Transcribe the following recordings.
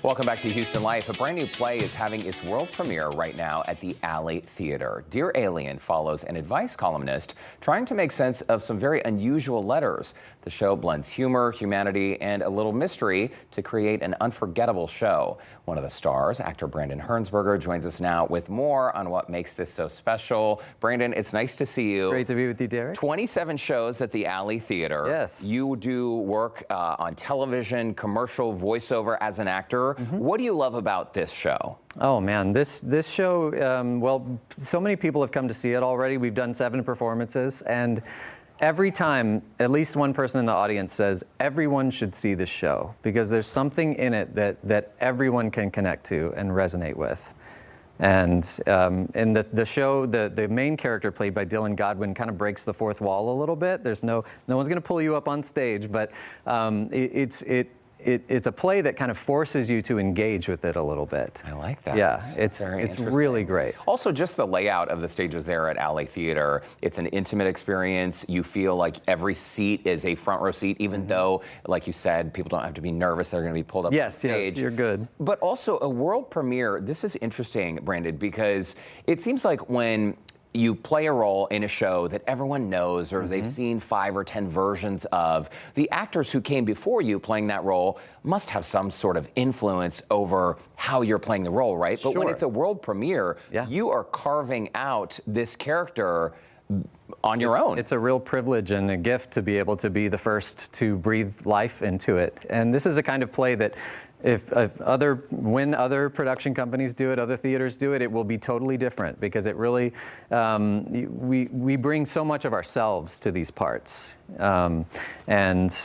Welcome back to Houston Life. A brand new play is having its world premiere right now at the Alley Theater. Dear Alien follows an advice columnist trying to make sense of some very unusual letters. The show blends humor, humanity, and a little mystery to create an unforgettable show. One of the stars, actor Brandon Hearnsberger, joins us now with more on what makes this so special. Brandon, it's nice to see you. Great to be with you, Derek. 27 shows at the Alley Theater. Yes. You do work on television, commercial, voiceover as an actor. What do you love about this show? Oh man, this show, well, so many people have come to see it already. We've done 7 performances, and every time, at least one person in the audience says, everyone should see this show, because there's something in it that everyone can connect to and resonate with. And in the show, the main character, played by Dylan Godwin, kind of breaks the fourth wall a little bit. There's no one's going to pull you up on stage, but it's a play that kind of forces you to engage with it a little bit. I like that. Yeah, it's really great. Also, just the layout of the stages there at Alley Theater, it's an intimate experience. You feel like every seat is a front row seat, even though, like you said, people don't have to be nervous. They're going to be pulled up on stage. Yes, you're good. But also a world premiere. This is interesting, Brandon, because it seems like when you play a role in a show that everyone knows or they've seen 5 or 10 versions of, the actors who came before you playing that role must have some sort of influence over how you're playing the role, right? But when it's a world premiere, you are carving out this character on your own. It's a real privilege and a gift to be able to be the first to breathe life into it. And this is a kind of play that when other production companies do it, other theaters do it, it will be totally different, because it really, we bring so much of ourselves to these parts. And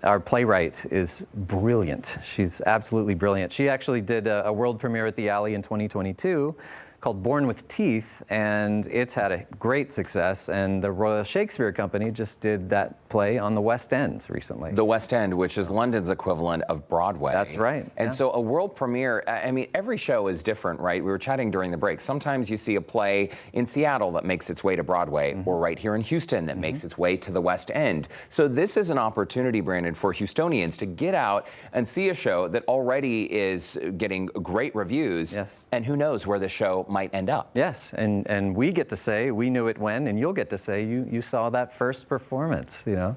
our playwright is brilliant. She's absolutely brilliant. She actually did a world premiere at the Alley in 2022. Called Born with Teeth, and it's had a great success, and the Royal Shakespeare Company just did that play on the West End recently. The West End, which is London's equivalent of Broadway. That's right. And so a world premiere, I mean, every show is different, right? We were chatting during the break. Sometimes you see a play in Seattle that makes its way to Broadway, or right here in Houston that makes its way to the West End. So this is an opportunity, Brandon, for Houstonians to get out and see a show that already is getting great reviews. Yes. And who knows where the show might end up. Yes, and we get to say we knew it when, and you'll get to say you saw that first performance. You know,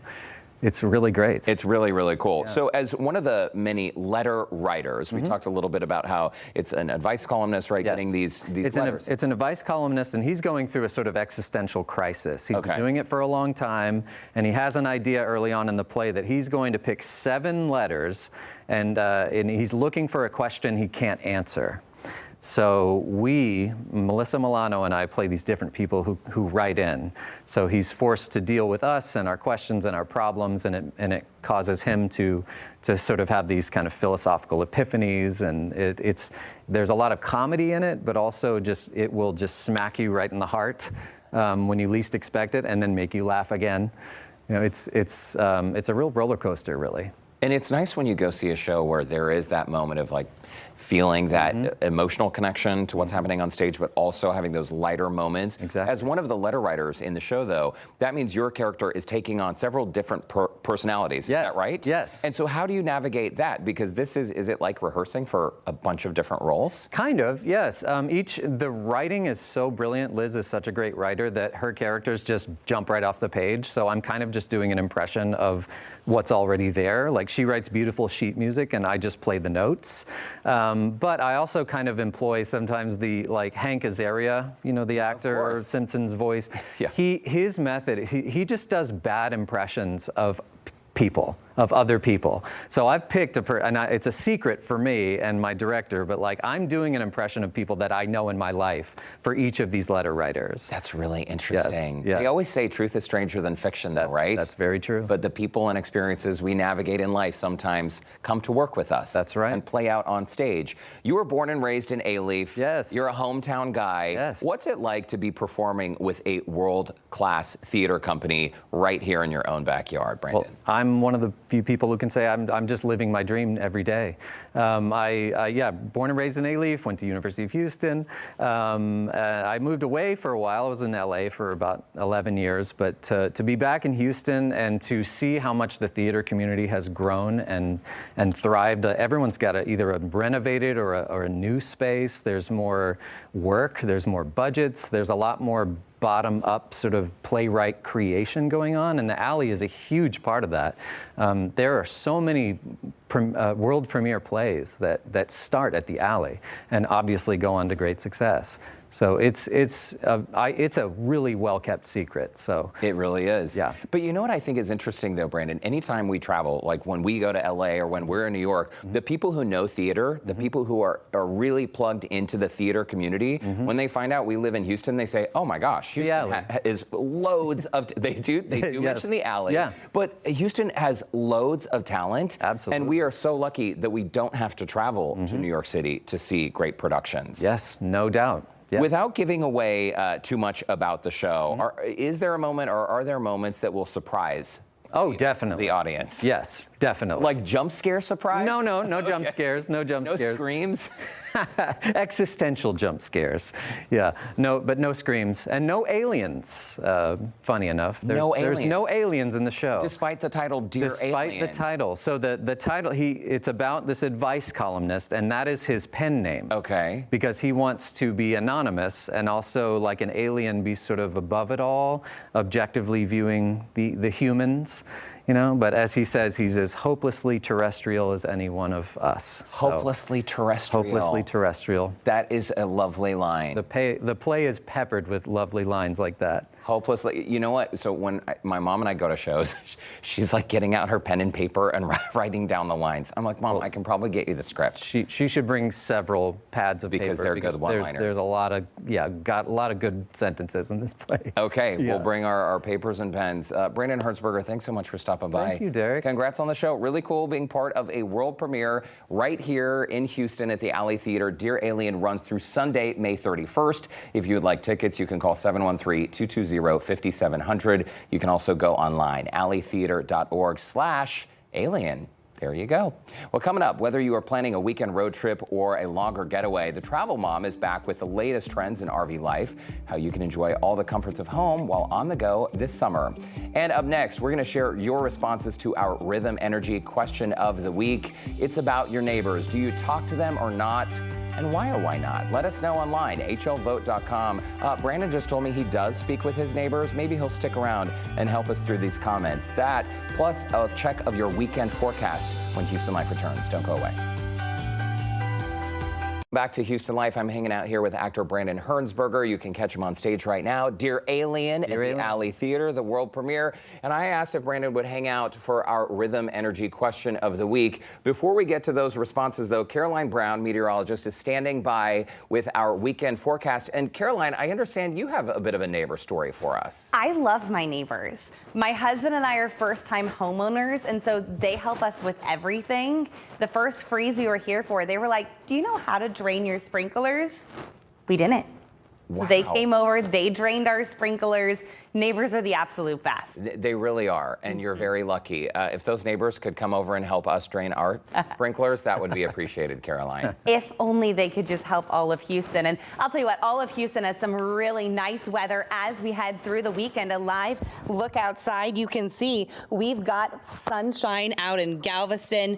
it's really great. It's really, really cool. Yeah. So as one of the many letter writers, we talked a little bit about how it's an advice columnist, right? Getting these letters. It's an advice columnist, and he's going through a sort of existential crisis. He's been doing it for a long time, and he has an idea early on in the play that he's going to pick 7 letters, and he's looking for a question he can't answer. So Melissa Milano and I, play these different people who write in. So he's forced to deal with us and our questions and our problems, and it causes him to sort of have these kind of philosophical epiphanies, and there's a lot of comedy in it, but also it will just smack you right in the heart when you least expect it, and then make you laugh again. You know, it's a real roller coaster, really. And it's nice when you go see a show where there is that moment of like feeling that emotional connection to what's happening on stage, but also having those lighter moments. Exactly. As one of the letter writers in the show, though, that means your character is taking on several different personalities. Yes. Is that right? Yes. And so how do you navigate that? Because this is it like rehearsing for a bunch of different roles? Kind of, yes. The writing is so brilliant. Liz is such a great writer that her characters just jump right off the page. So I'm kind of just doing an impression of what's already there. Like, she writes beautiful sheet music, and I just play the notes. But I also kind of employ sometimes like Hank Azaria, you know, the actor, or Simpson's voice. His method, he just does bad impressions of people, of other people. So I've picked and it's a secret for me and my director, but like, I'm doing an impression of people that I know in my life for each of these letter writers. That's really interesting. Yes. They always say truth is stranger than fiction, though, right? That's very true. But the people and experiences we navigate in life sometimes come to work with us. That's right. And play out on stage. You were born and raised in Alief. Yes. You're a hometown guy. Yes. What's it like to be performing with a world-class theater company right here in your own backyard, Brandon? Well, I'm one of the few people who can say I'm just living my dream every day. Born and raised in Alief, went to University of Houston. I moved away for a while. I was in LA for about 11 years, but to be back in Houston and to see how much the theater community has grown and thrived. Everyone's got either a renovated or a new space. There's more work. There's more budgets. There's a lot more bottom-up sort of playwright creation going on, and the Alley is a huge part of that. There are so many world premiere plays that start at the Alley and obviously go on to great success. So it's a really well-kept secret. So it really is. Yeah. But you know what I think is interesting though, Brandon? Anytime we travel, like when we go to LA or when we're in New York, the people who know theater, the people who are really plugged into the theater community, when they find out we live in Houston, they say, "Oh my gosh, Houston is loads of." They do yes. mention the Alley. Yeah. But Houston has loads of talent. Absolutely. And we are so lucky that we don't have to travel to New York City to see great productions. Yes, no doubt. Yeah. Without giving away too much about the show, is there a moment or are there moments that will surprise definitely the audience? Yes, definitely. Like jump scare surprise? No jump scares, no jump no scares. No screams? Existential jump scares. Yeah, but no screams and no aliens. Funny enough, there's no aliens in the show. Despite the title, Dear Alien. Despite the title. So the title, it's about this advice columnist, and that is his pen name. Okay. Because he wants to be anonymous and also, like an alien, be sort of above it all, objectively viewing the humans. You know, but as he says, he's as hopelessly terrestrial as any one of us. Hopelessly terrestrial. Hopelessly terrestrial. That is a lovely line. The play is peppered with lovely lines like that. Hopelessly. You know what? So when my mom and I go to shows, she's like getting out her pen and paper and writing down the lines. I'm like, Mom, I can probably get you the script. She should bring several pads of because paper. They're good one-liners. There's a lot of, got a lot of good sentences in this play. Okay, we'll bring our papers and pens. Brandon Hearnsberger, thanks so much for stopping by. Thank you, Derek. Congrats on the show. Really cool being part of a world premiere right here in Houston at the Alley Theater. Dear Alien runs through Sunday, May 31st. If you would like tickets, you can call 713-220-5700. You can also go online, alleytheater.org/alien. There you go. Well, coming up, whether you are planning a weekend road trip or a longer getaway, the Travel Mom is back with the latest trends in RV life, how you can enjoy all the comforts of home while on the go this summer. And up next, we're going to share your responses to our Rhythm Energy question of the week. It's about your neighbors. Do you talk to them or not? And why or why not? Let us know online, hlvote.com. Brandon just told me he does speak with his neighbors. Maybe he'll stick around and help us through these comments. That, plus a check of your weekend forecast when Houston Life returns. Don't go away. Back to Houston Life. I'm hanging out here with actor Brandon Hearnsberger. You can catch him on stage right now. Dear Alien at the Alley Theater, the world premiere. And I asked if Brandon would hang out for our Rhythm Energy question of the week. Before we get to those responses, though, Caroline Brown, meteorologist, is standing by with our weekend forecast. And Caroline, I understand you have a bit of a neighbor story for us. I love my neighbors. My husband and I are first-time homeowners, and so they help us with everything. The first freeze we were here for, they were like, "Do you know how to drain your sprinklers?" We didn't. So they came over, they drained our sprinklers. Neighbors are the absolute best. They really are, and you're very lucky. If those neighbors could come over and help us drain our sprinklers, that would be appreciated, Caroline. If only they could just help all of Houston. And I'll tell you what, all of Houston has some really nice weather as we head through the weekend. A live look outside, you can see we've got sunshine out in Galveston,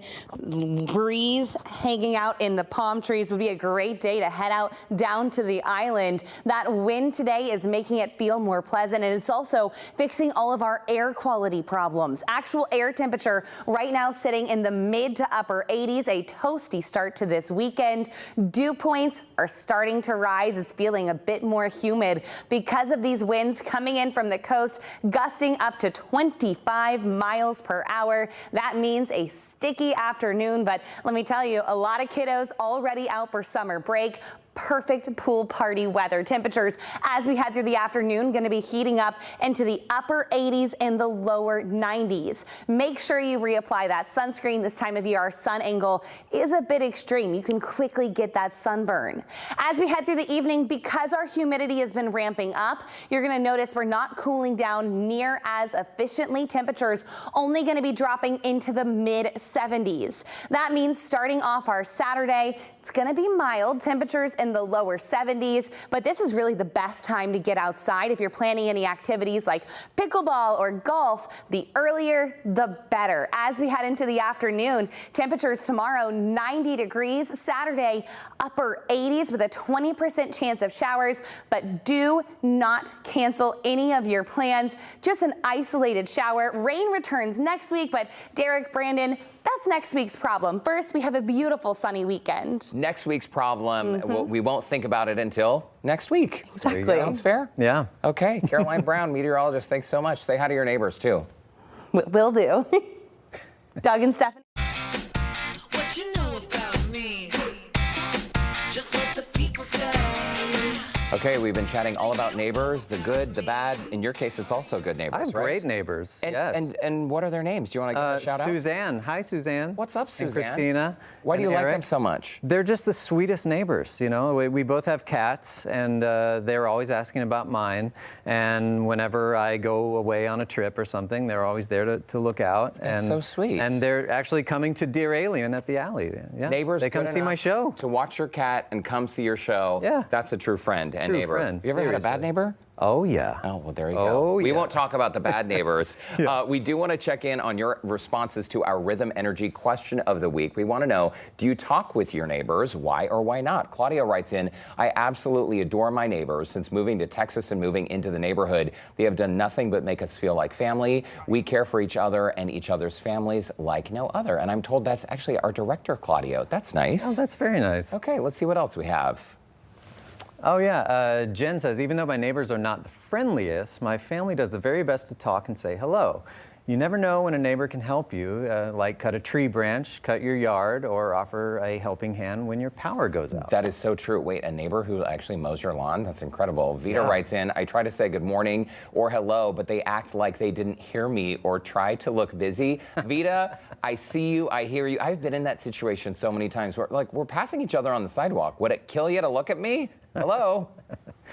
breeze hanging out in the palm trees. Would be a great day to head out down to the island. That wind today is making it feel more pleasant, and it's also fixing all of our air quality problems. Actual air temperature right now sitting in the mid to upper 80s, a toasty start to this weekend. Dew points are starting to rise. It's feeling a bit more humid because of these winds coming in from the coast, gusting up to 25 miles per hour. That means a sticky afternoon, but let me tell you, a lot of kiddos already out for summer break. perfect pool party weather. Temperatures as we head through the afternoon going to be heating up into the upper 80s and the lower 90s. Make sure you reapply that sunscreen this time of year. Our sun angle is a bit extreme. You can quickly get that sunburn. As we head through the evening, because our humidity has been ramping up, you're going to notice we're not cooling down near as efficiently. Temperatures only going to be dropping into the mid 70s. That means starting off our Saturday, it's going to be mild. Temperatures in the lower 70s, but this is really the best time to get outside if you're planning any activities like pickleball or golf. The earlier, the better. As we head into the afternoon, temperatures tomorrow 90 degrees, Saturday upper 80s with a 20% chance of showers, but do not cancel any of your plans. Just an isolated shower. Rain returns next week, but Derek, Brandon, that's next week's problem. First, we have a beautiful sunny weekend. Next week's problem, we won't think about it until next week. Exactly. Sounds fair? Yeah. Okay, Caroline Brown, meteorologist, thanks so much. Say hi to your neighbors, too. Will do. Doug and Stephanie. What you know about me? Just what the people say. Okay, we've been chatting all about neighbors, the good, the bad. In your case, it's also good neighbors, I have right? great neighbors. And, yes. and what are their names? Do you want to give a shout out? Suzanne. Hi, Suzanne. What's up, Suzanne? And Christina. Why do you and like Eric. them so much? They're just the sweetest neighbors, you know. We both have cats, and they're always asking about mine. And whenever I go away on a trip or something, they're always there to look out. That's so sweet. And they're actually coming to Dear Alien at the Alley. Yeah. Neighbors, they come good see my enough show. to watch your cat and come see your show. Yeah. That's a true friend and True neighbor. friend, You ever had a bad seriously. neighbor? Oh yeah. Oh, well, there you Oh, go. We yeah. won't talk about the bad neighbors. We do want to check in on your responses to our Rhythm Energy question of the week. We want to know, do you talk with your neighbors? Why or why not? Claudia writes in, I absolutely adore my neighbors. Since moving to Texas and moving into the neighborhood, they have done nothing but make us feel like family. We care for each other and each other's families like no other. And I'm told that's actually our director, Claudio. That's nice. Oh, that's very nice. Okay, let's see what else we have. Oh yeah, Jen says, even though my neighbors are not the friendliest, my family does the very best to talk and say hello. You never know when a neighbor can help you, like cut a tree branch, cut your yard, or offer a helping hand when your power goes out. That is so true. Wait, a neighbor who actually mows your lawn? That's incredible. Vita writes in, I try to say good morning or hello, but they act like they didn't hear me or try to look busy. Vita, I see you, I hear you. I've been in that situation so many times where, like, we're passing each other on the sidewalk. Would it kill you to look at me? Hello?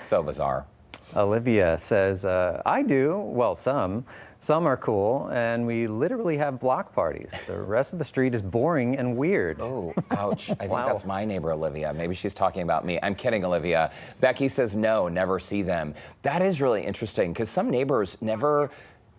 So bizarre. Olivia says, I do, well, some are cool, and we literally have block parties. The rest of the street is boring and weird. Oh, ouch. I think that's my neighbor, Olivia. Maybe she's talking about me. I'm kidding, Olivia. Becky says, no, never see them. That is really interesting, because some neighbors never,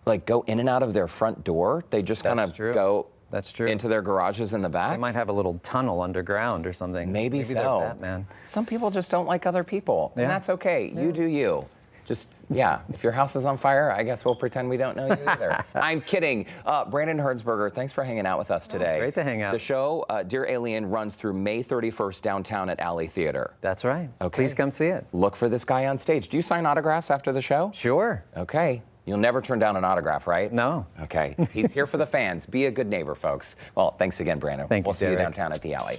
like, go in and out of their front door. They just kind of go That's true. into their garages in the back. They might have a little tunnel underground or something. Maybe they're so. Batman. Some people just don't like other people, and Yeah. that's okay. You do you. Just, yeah, if your house is on fire, I guess we'll pretend we don't know you either. I'm kidding. Brandon Hearnsberger, thanks for hanging out with us today. Great to hang out. The show, Dear Alien, runs through May 31st downtown at Alley Theater. That's right. Okay. Please come see it. Look for this guy on stage. Do you sign autographs after the show? Sure. Okay. You'll never turn down an autograph, right? No. Okay. He's here for the fans. Be a good neighbor, folks. Well, thanks again, Brandon. Thank you, We'll see you Derek. downtown at the Alley.